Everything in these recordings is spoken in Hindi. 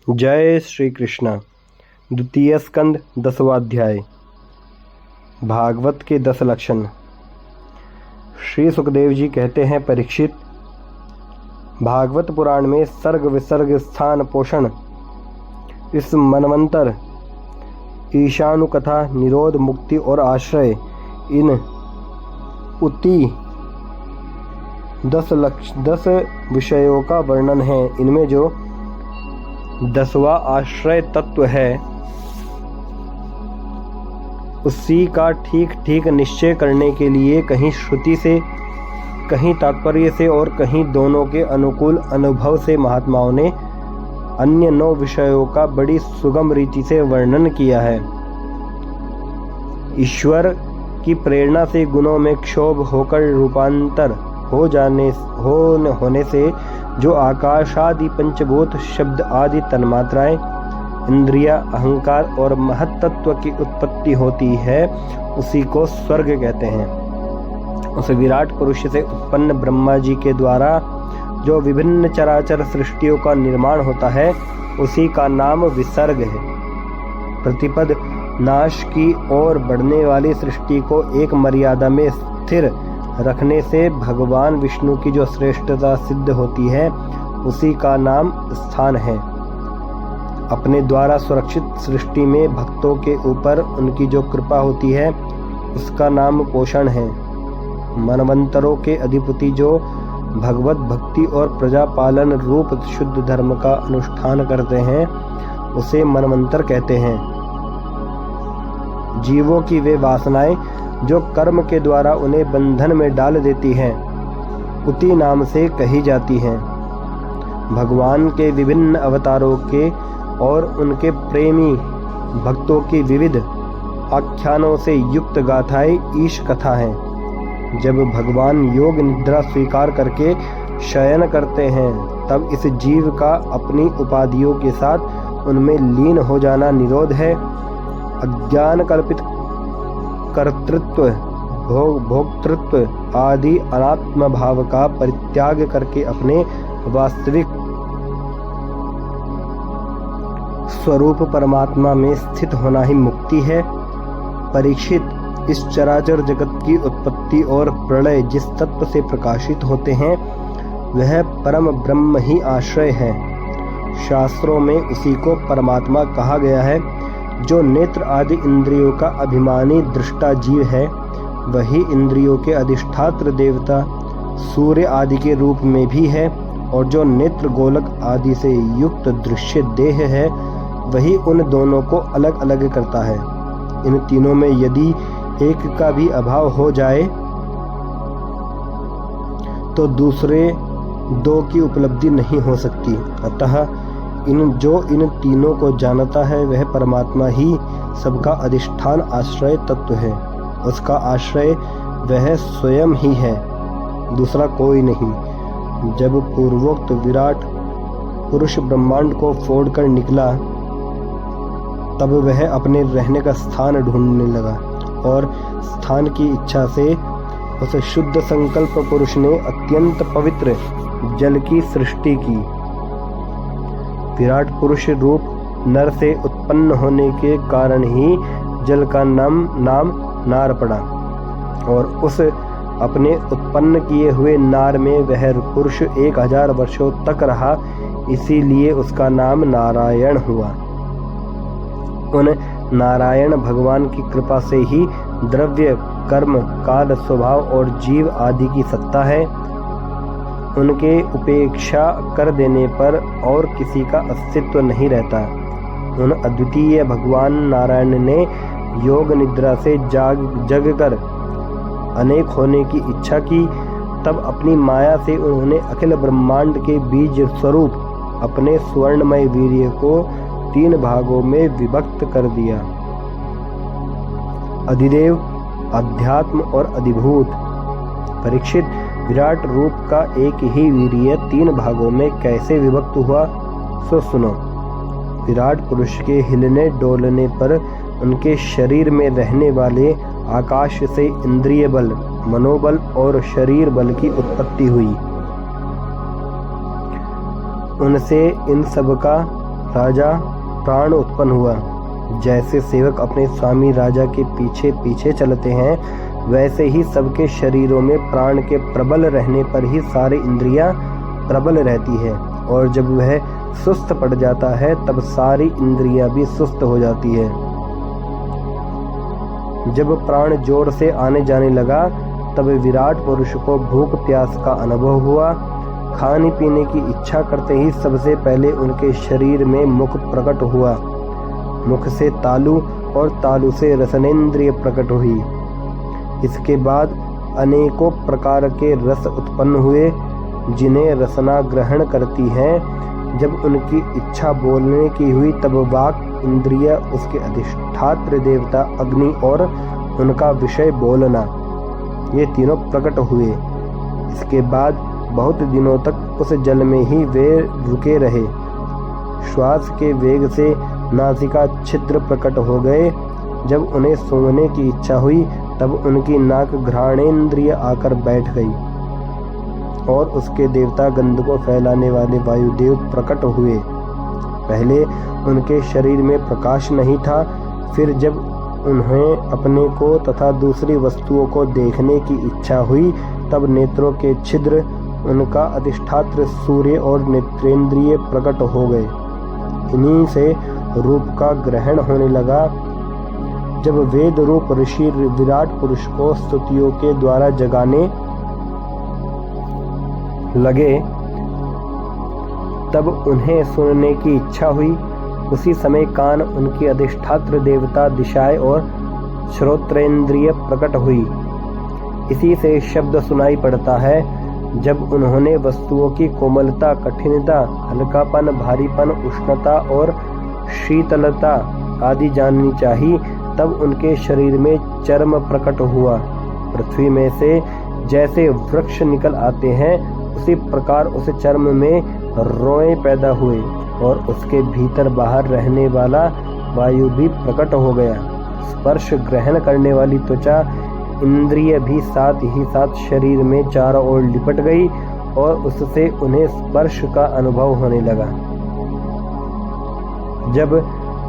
जय श्री कृष्ण। द्वितीय स्कंद 10वां अध्याय। भागवत के 10 लक्षण। श्री सुखदेव जी कहते हैं, परीक्षित, भागवत पुराण में सर्ग विसर्ग स्थान पोषण, इस मनवंतर, ईशानुकथा, निरोध, मुक्ति और आश्रय, इन उति 10 विषयों का वर्णन है। इनमें जो 10वां आश्रय तत्व है, उसी का ठीक ठीक निश्चय करने के लिए कहीं श्रुति से, कहीं तात्पर्य से और कहीं दोनों के अनुकूल अनुभव से महात्माओं ने अन्य 9 विषयों का बड़ी सुगम रीति से वर्णन किया है। ईश्वर की प्रेरणा से गुणों में क्षोभ होकर रूपांतर होने से जो आकाश आदि पंचभूत, शब्द आदि तन्मात्राएं, इंद्रिया, अहंकार और महत्त्व की उत्पत्ति होती है, उसी को स्वर्ग कहते हैं। उस विराट पुरुष से उत्पन्न ब्रह्मा जी के द्वारा जो विभिन्न चराचर सृष्टियों का निर्माण होता है, उसी का नाम विसर्ग है। प्रतिपद नाश की ओर बढ़ने वाली सृष्टि को एक मर्यादा में स्थिर रखने से भगवान विष्णु की जो श्रेष्ठता सिद्ध होती है, उसी का नाम स्थान है। अपने द्वारा सुरक्षित सृष्टि में भक्तों के ऊपर उनकी जो कृपा होती है, उसका नाम पोषण है। मनवंतरों के अधिपति जो भगवत भक्ति और प्रजा पालन रूप शुद्ध धर्म का अनुष्ठान करते हैं, उसे मनवंतर कहते हैं। जीवों की वे वासनाएं जो कर्म के द्वारा उन्हें बंधन में डाल देती हैं, उति नाम से कही जाती हैं। भगवान के विभिन्न अवतारों के और उनके प्रेमी भक्तों की विविध आख्यानों से युक्त गाथाएं ईश कथा हैं। जब भगवान योग निद्रा स्वीकार करके शयन करते हैं, तब इस जीव का अपनी उपाधियों के साथ उनमें लीन हो जाना निरोध है। अज्ञान कल्पित कर्तृत्व, भोक्तृत्व आदि अनात्म भाव का परित्याग करके अपने वास्तविक स्वरूप परमात्मा में स्थित होना ही मुक्ति है। परीक्षित, इस चराचर जगत की उत्पत्ति और प्रलय जिस तत्व से प्रकाशित होते हैं, वह परम ब्रह्म ही आश्रय है। शास्त्रों में उसी को परमात्मा कहा गया है। जो नेत्र आदि इंद्रियों का अभिमानी दृष्टा जीव है, वही इंद्रियों के अधिष्ठात्र देवता सूर्य आदि के रूप में भी है, और जो नेत्र गोलक आदि से युक्त दृश्य देह है, वही उन दोनों को अलग अलग करता है। इन तीनों में यदि एक का भी अभाव हो जाए, तो दूसरे 2 की उपलब्धि नहीं हो सकती। अतः इन तीनों को जानता है, वह परमात्मा ही सबका अधिष्ठान आश्रय तत्व है। उसका आश्रय वह स्वयं ही है, दूसरा कोई नहीं। जब पूर्वोक्त विराट पुरुष ब्रह्मांड को फोड़कर निकला, तब वह अपने रहने का स्थान ढूंढने लगा, और स्थान की इच्छा से उस शुद्ध संकल्प पुरुष ने अत्यंत पवित्र जल की सृष्टि की। विराट पुरुष रूप नर से उत्पन्न होने के कारण ही जल का नाम नार पड़ा, और उस अपने उत्पन्न किए हुए नार में वह पुरुष 1000 वर्षों तक रहा, इसीलिए उसका नाम नारायण हुआ। उन नारायण भगवान की कृपा से ही द्रव्य, कर्म, काल, स्वभाव और जीव आदि की सत्ता है। उनके उपेक्षा कर देने पर और किसी का अस्तित्व नहीं रहता। उन अद्वितीय भगवान नारायण ने योग निद्रा से जग कर अनेक होने की इच्छा की। तब अपनी माया से उन्होंने अखिल ब्रह्मांड के बीज स्वरूप अपने स्वर्णमय वीर्य को 3 भागों में विभक्त कर दिया। अधिदेव, अध्यात्म और अधिभूत। परीक्षित, विराट रूप का एक ही वीर्य 3 भागों में कैसे विभक्त हुआ, सो सुनो। विराट पुरुष के हिलने डोलने पर उनके शरीर में रहने वाले आकाश से इंद्रिय बल, मनोबल और शरीर बल की उत्पत्ति हुई। उनसे इन सब का राजा प्राण उत्पन्न हुआ। जैसे सेवक अपने स्वामी राजा के पीछे पीछे चलते हैं, वैसे ही सबके शरीरों में प्राण के प्रबल रहने पर ही सारी इंद्रियां प्रबल रहती है, और जब वह सुस्त पड़ जाता है तब सारी इंद्रियां भी सुस्त हो जाती है। जब प्राण जोर से आने जाने लगा तब विराट पुरुष को भूख प्यास का अनुभव हुआ। खाने पीने की इच्छा करते ही सबसे पहले उनके शरीर में मुख प्रकट हुआ। मुख से तालु और तालु से रसनेन्द्रिय प्रकट हुई। इसके बाद अनेकों प्रकार के रस उत्पन्न हुए, जिन्हें रसना ग्रहण करती हैं। जब उनकी इच्छा बोलने की हुई तब वाक इंद्रिय, उसके अधिष्ठात्र देवता अग्नि और उनका विषय बोलना, ये तीनों प्रकट हुए। इसके बाद बहुत दिनों तक उस जल में ही वे रुके रहे। श्वास के वेग से नासिका छिद्र प्रकट हो गए। जब उन्हें सूंघने की इच्छा हुई तब उनकी नाक घ्राणेन्द्रिय आकर बैठ गई, और उसके देवता गंध को फैलाने वाले वायुदेव प्रकट हुए। पहले उनके शरीर में प्रकाश नहीं था, फिर जब उन्हें अपने को तथा दूसरी वस्तुओं को देखने की इच्छा हुई तब नेत्रों के छिद्र, उनका अधिष्ठात्र सूर्य और नेत्रेंद्रिय प्रकट हो गए। इन्हीं से रूप का ग्रहण होने लगा। जब वेद रूप ऋषि विराट पुरुष को स्तुतियों के द्वारा जगाने लगे तब उन्हें सुनने की इच्छा हुई। उसी समय कान, उनकी अधिष्ठात्र देवता, दिशाएं और श्रोत्रेंद्रिय प्रकट हुई। इसी से शब्द सुनाई पड़ता है। जब उन्होंने वस्तुओं की कोमलता, कठिनता, हल्कापन, भारीपन, उष्णता और शीतलता आदि जाननी चाहिए तब उनके शरीर में चर्म प्रकट हुआ। पृथ्वी में से जैसे वृक्ष निकल आते हैं उसी प्रकार उस चर्म में रोए पैदा हुए, और उसके भीतर बाहर रहने वाला वायु भी प्रकट हो गया। स्पर्श ग्रहण करने वाली त्वचा इंद्रिय भी साथ ही साथ शरीर में चारों ओर लिपट गई, और उससे उन्हें स्पर्श का अनुभव होने लगा। जब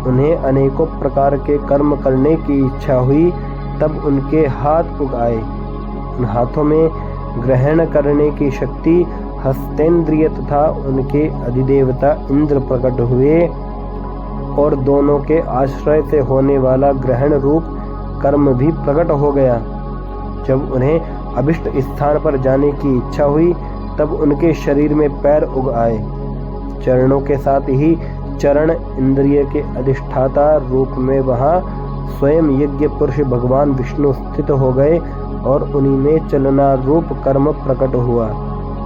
उन्हें अनेकों प्रकार के कर्म करने की इच्छा हुई तब उनके हाथ उग आए। उन हाथों में ग्रहण करने की शक्ति, हस्तेंद्रिय तथा उनके अधिदेवता इंद्र प्रकट हुए, और दोनों के आश्रय से होने वाला ग्रहण रूप कर्म भी प्रकट हो गया। जब उन्हें अभिष्ट स्थान पर जाने की इच्छा हुई तब उनके शरीर में पैर उग आए। चरणों के साथ ही चरण इंद्रिय के अधिष्ठाता रूप में वहां स्वयं यज्ञ पुरुष भगवान विष्णु स्थित हो गए, और उन्हीं में चलना रूप कर्म प्रकट हुआ।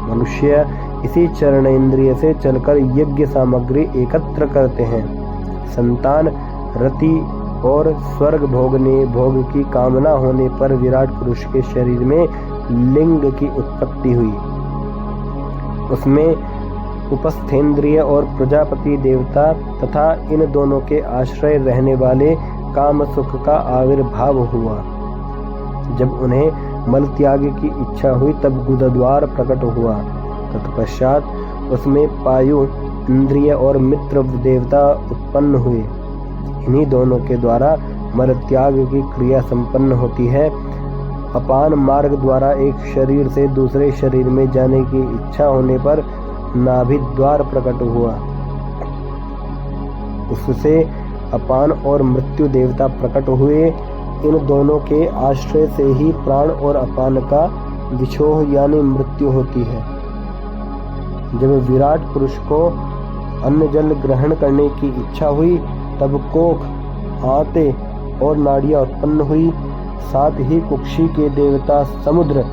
मनुष्य इसी चरण इंद्रिय से चलकर यज्ञ सामग्री एकत्र करते हैं। संतान, रति और स्वर्ग भोग की कामना होने पर विराट पुरुष के शरीर में लिंग की उत्पत्ति हुई। उसमें उपस्थेंद्रिय और प्रजापति देवता तथा इन दोनों के आश्रय रहने वाले काम सुख का आविर्भाव हुआ। जब उन्हें मल त्याग की इच्छा हुई तब गुदद्वार प्रकट हुआ। तत्पश्चात उसमें पायु, इंद्रिय और मित्र देवता उत्पन्न हुए। इन्हीं दोनों के द्वारा मल त्याग की क्रिया संपन्न होती है। अपान मार्ग द्वारा एक शरीर से दूसरे शरीर में जाने की इच्छा होने पर नाभि द्वार प्रकट हुआ। उससे अपान और मृत्यु देवता प्रकट हुए। इन दोनों के आश्रय से ही प्राण और अपान का विछोह यानी मृत्यु होती है। जब विराट पुरुष को अन्न जल ग्रहण करने की इच्छा हुई तब कोख, आंते और नाड़ियां उत्पन्न हुई। साथ ही कुक्षी के देवता समुद्र,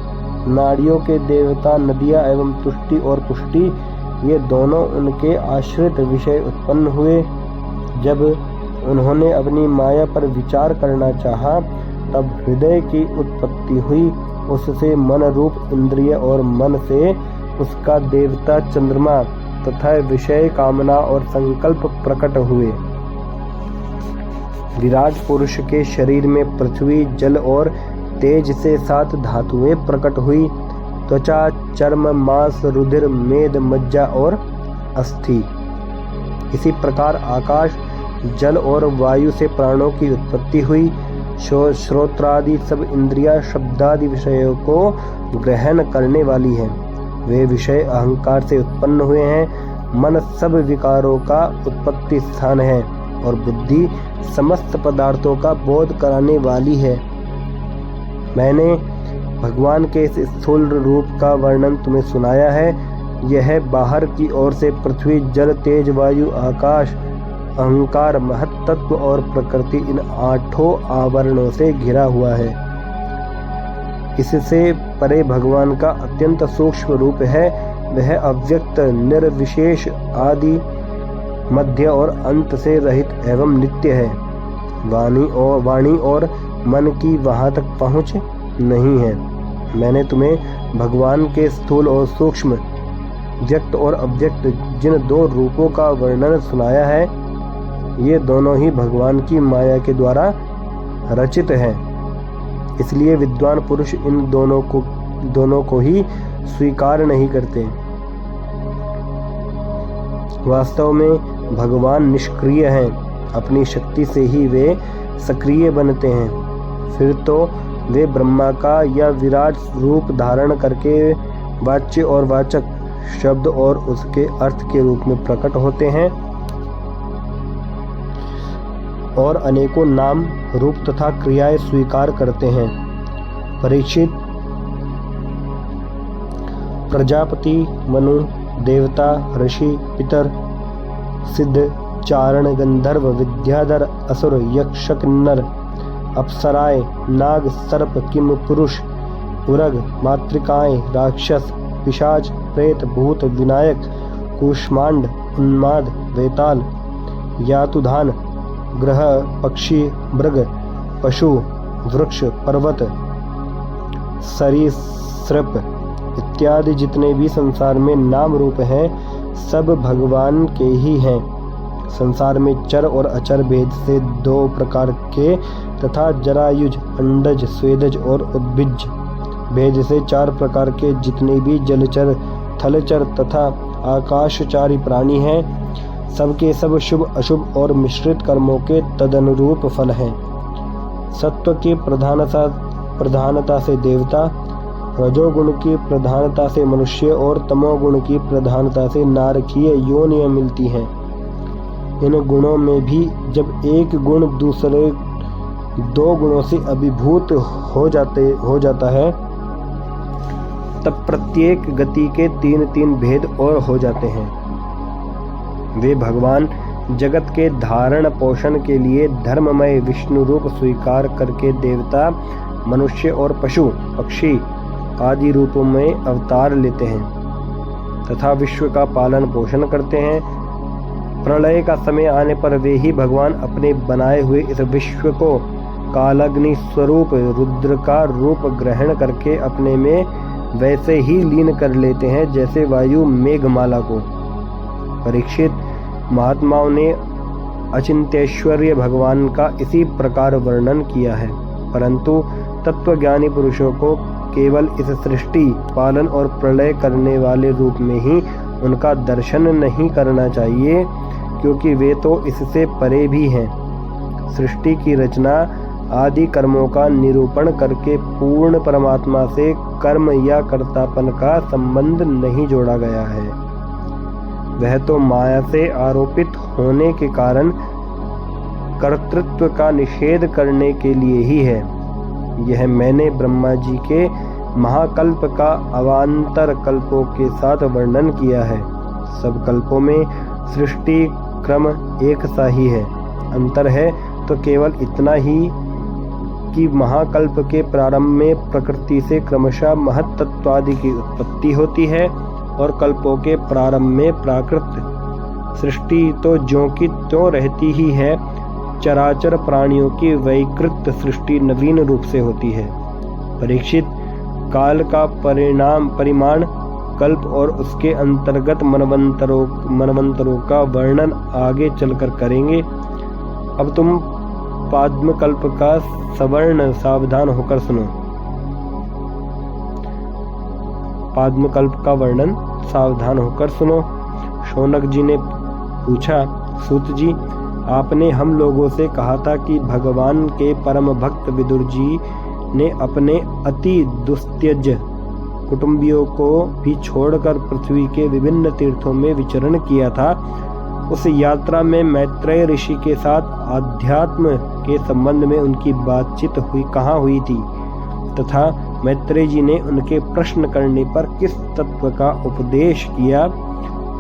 नाड़ियों के देवता नदियां एवं तुष्टि और पुष्टि, ये दोनों उनके आश्रित विषय उत्पन्न हुए। जब उन्होंने अपनी माया पर विचार करना चाहा तब हृदय की उत्पत्ति हुई। उससे मन रूप इंद्रिय और मन से उसका देवता चंद्रमा तथा विषय कामना और संकल्प प्रकट हुए। विराट पुरुष के शरीर में पृथ्वी, जल और तेज से 7 धातुएं प्रकट हुई। त्वचा, चर्म, मांस, रुधिर, मेद, मज्जा और अस्थि, इसी प्रकार आकाश, जल और वायु से प्राणों की उत्पत्ति हुई। श्रोत्रादि सब इंद्रियां शब्दादि विषयों को ग्रहण करने वाली हैं। वे विषय अहंकार से उत्पन्न हुए हैं। मन सब विकारों का उत्पत्ति स्थान है और बुद्धि समस्त पदार्थों का बोध कराने वाली है। मैंने भगवान के इस स्थूल रूप का वर्णन तुम्हें सुनाया है। यह बाहर की ओर से पृथ्वी, जल, तेज, वायु, आकाश, अहंकार, महत्तत्व और प्रकृति, इन 8 आवरणों से घिरा हुआ है। इससे परे भगवान का अत्यंत सूक्ष्म रूप है। वह अव्यक्त, निर्विशेष, आदि, मध्य और अंत से रहित एवं नित्य है। वाणी और मन की वहां तक पहुंच नहीं है। मैंने तुम्हें भगवान के स्थूल और सूक्ष्म, व्यक्त और अव्यक्त जिन 2 रूपों का वर्णन सुनाया है, ये दोनों ही भगवान की माया के द्वारा रचित हैं। इसलिए विद्वान पुरुष इन दोनों को ही स्वीकार नहीं करते। वास्तव में भगवान निष्क्रिय हैं। अपनी शक्ति से ही वे सक्रिय बनते हैं। फिर तो वे ब्रह्मा का या विराट रूप धारण करके वाच्य और वाचक, शब्द और उसके अर्थ के रूप में प्रकट होते हैं और अनेकों नाम, रूप तथा क्रियाएं स्वीकार करते हैं। परीक्षित, प्रजापति, मनु, देवता, ऋषि, पितर, सिद्ध, चारण, गंधर्व, विद्याधर, असुर, यक्ष, किन्नर, अप्सराएं, नाग, सर्प, किम पुरुष, उरग, मातृकाएं, राक्षस, पिशाच, प्रेत, भूत, विनायक, कूष्मांड, उन्माद, वेताल, यातुधान, ग्रह, पक्षी, मृग, पशु, वृक्ष, पर्वत, सरीसृप इत्यादि जितने भी संसार में नाम रूप हैं, सब भगवान के ही हैं। संसार में चर और अचर भेद से 2 प्रकार के तथा जरायुज, अंडज, स्वेदज और उद्भिज भेद से 4 प्रकार के जितने भी जलचर, थलचर तथा आकाशचारी प्राणी हैं, सबके सब शुभ, अशुभ और मिश्रित कर्मों के तदनुरूप फल हैं। सत्व की प्रधानता से देवता, रजोगुण की प्रधानता से मनुष्य और तमोगुण की प्रधानता से नारकीय योनियां मिलती हैं। इन गुणों में भी जब एक गुण दूसरे 2 गुणों से अभिभूत हो जाता है, तब प्रत्येक गति के 3-3 भेद और हो जाते हैं। वे भगवान जगत के धारण पोषण के लिए धर्ममय विष्णु रूप स्वीकार करके देवता, मनुष्य और पशु, पक्षी आदि रूपों में अवतार लेते हैं तथा विश्व का पालन पोषण करते हैं। प्रलय का समय आने पर वे ही भगवान अपने बनाए हुए इस विश्व को कालाग्नि स्वरूप रुद्र का रूप ग्रहण करके अपने में वैसे ही लीन कर लेते हैं जैसे वायु मेघमाला को। परीक्षित, महात्माओं ने अचिंत्यैश्वर्य भगवान का इसी प्रकार वर्णन किया है, परंतु तत्वज्ञानी पुरुषों को केवल इस सृष्टि, पालन और प्रलय करने वाले रूप में ही उनका दर्शन नहीं करना चाहिए, क्योंकि वे तो इससे परे भी हैं। सृष्टि की रचना आदि कर्मों का निरूपण करके पूर्ण परमात्मा से कर्म या कर्तापन का संबंध नहीं जोड़ा गया है। वह तो माया से आरोपित होने के कारण कर्तृत्व का निषेध करने के लिए ही है। यह मैंने ब्रह्मा जी के महाकल्प का अवान्तर कल्पों के साथ वर्णन किया है। सब कल्पों में सृष्टि क्रम एक सा ही है। अंतर है तो केवल इतना ही कि महाकल्प के प्रारंभ में प्रकृति से क्रमशः महत्तत्वादि की उत्पत्ति होती है और कल्पों के प्रारंभ में प्राकृत सृष्टि तो ज्यों की त्यों रहती ही है। चराचर प्राणियों की वैकृत सृष्टि नवीन रूप से होती है। परीक्षित, काल का परिमाण, कल्प और उसके अंतर्गत मनवंतरों का वर्णन आगे चलकर करेंगे। अब तुम पाद्मकल्प का सवर्ण सावधान होकर सुनो। पाद्मकल्प का वर्णन सावधान होकर सुनो। शौनक जी ने पूछा, सूत जी, आपने हम लोगों से कहा था कि भगवान के परम भक्त विदुर जी ने अपने अति दुस्त्यज कुटुंबियों को भी छोड़कर पृथ्वी के विभिन्न तीर्थों में विचरण किया था। उस यात्रा में मैत्रेय ऋषि के साथ आध्यात्म के संबंध में उनकी बातचीत कहाँ हुई थी तथा मैत्रेय जी ने उनके प्रश्न करने पर किस तत्व का उपदेश किया?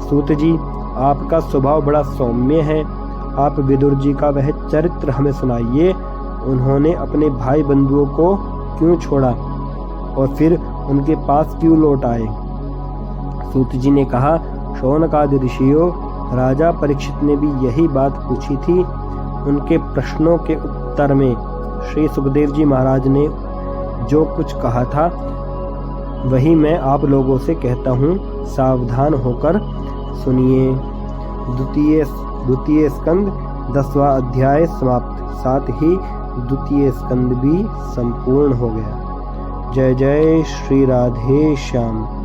सूत जी, आपका स्वभाव बड़ा सौम्य है। आप विदुर जी का वह चरित्र हमें सुनाइए। उन्होंने अपने भाई बंधुओं को क्यों छोड़ा और फिर उनके पास क्यों लौट आए? सूत जी ने कहा, शौनकादि ऋषियों, राजा परीक्षित ने भी यही बात पूछी थी। उनके प्रश्नों के उत्तर में श्री सुखदेव जी महाराज ने जो कुछ कहा था वही मैं आप लोगों से कहता हूँ। सावधान होकर सुनिए। द्वितीय स्कंद 10वां अध्याय समाप्त। साथ ही द्वितीय स्कंद भी संपूर्ण हो गया। जय जय श्री राधे श्याम।